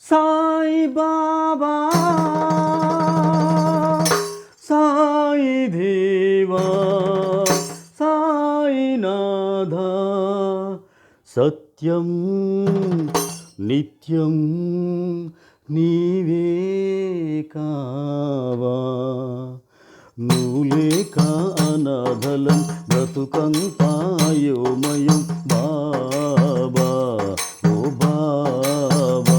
సాయి బాబా సాయి దేవా సాయినాథ సత్యం నిత్యం నీవే కావా నువ్వు లేక అనాథలం బ్రతుకంతాయోమయం బాబా ఓ బాబా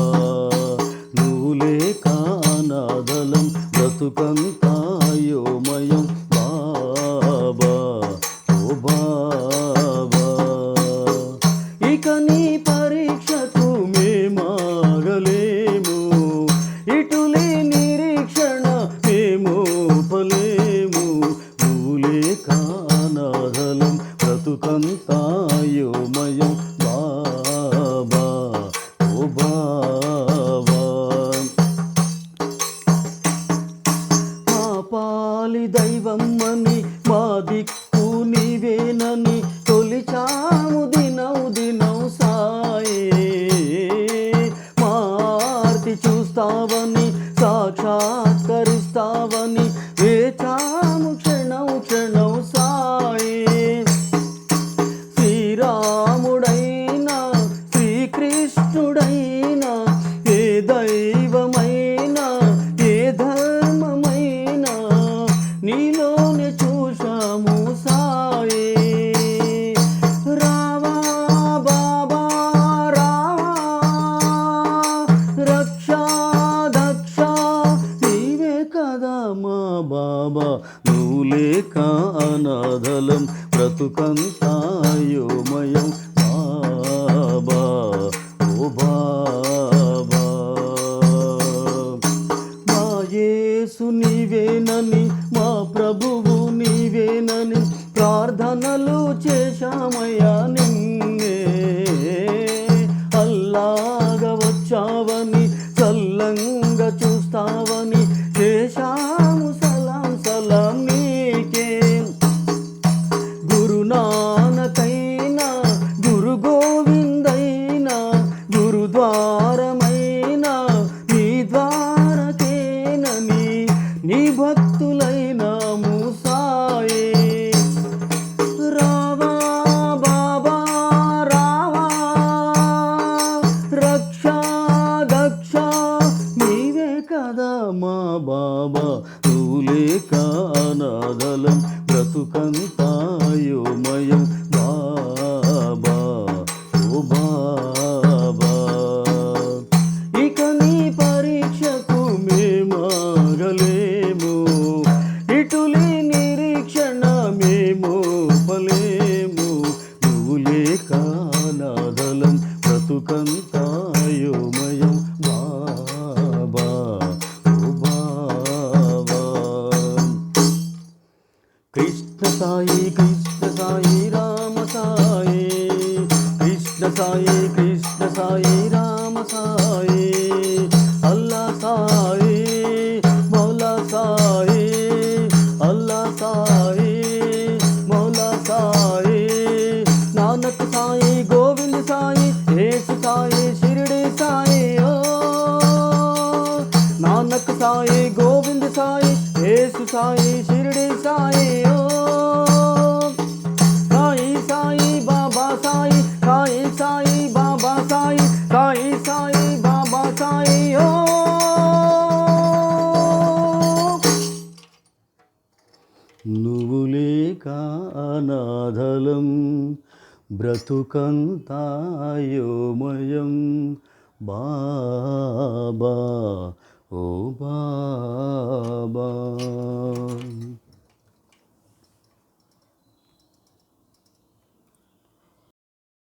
నువ్వు లేక అనాథలం బ్రతుకంతాయోమయం బాబా ఓ బాబా ఇక నీ పరీక్షకు మేమాగలేము ఇటులే నిరీక్షణ మేము పలేము నువ్వు లేక అనాథలం బ్రతుకంతాయోమయం బాబా ఓ బాబా మా పాలి దైవమ్మని మా దిక్కు నీవేనని తొలిచాము దినం సాయే మార్తి చూస్తావని సాక్షాత్కరిస్తావని వేచాము క్షణం సాయే శ్రీరాముడైనా శ్రీకృష్ణుడైనా ఏ దైవమైనా ఏ ధర్మమైనా నీలోనే చూశాము సాయే రావా బాబా రావా రక్షా దక్ష నీవే కదా మా బాబా నువ్వు లేక అనాథలం బ్రతుకంతాయోమయం బాబా ఓ బాబా మా యేసు నీవేనని మా ప్రభువు నీవేనని ప్రార్థనలు చేశామయ్యా నిన్నే అల్లాగా వచ్చావని చల్లంగా చూస్తావని చేశాము సలాం నీకే గురునానకైనా గురు గోవిందైనా గురుద్వారమైనా నీ ద్వారకేనని నీ భక్తులైనాము సాయే రావా బాబా రావా రక్షా దక్ష నీవే కదా మా బాబా నువ్వు లేక అనాథలం బ్రతుకంతాయోమయం బాబా ఓ బాబా ఇక నీ పరీక్షకు మేమాగలేము ఇటులే నిరీక్షణ మేము పలేము నువ్వు లేక అనాథలం బ్రతుకంతాయోమయం బాబా ఓ బాబా కృష్ణ సాయి రామ సాయి కృష్ణ సాయి రామ సాయి అల్లా సాయి మౌలా సాయి అల్లా సాయి మౌలా సాయి నానక్ సాయి గోవింద్ సాయి యేసు సాయి షిరిడి సాయి ఓ నానక్ సాయి గోవింద్ సాయి యేసు సాయి షిరిడి సాయి ఓ సాయి సాయి బాబా సాయి సాయి సాయి బాబా సాయి సాయి సాయి బాబా సాయి ఓ నువ్వు లేక అనాథలం బ్రతుకంతాయోమయం బాబా ఓ బాబా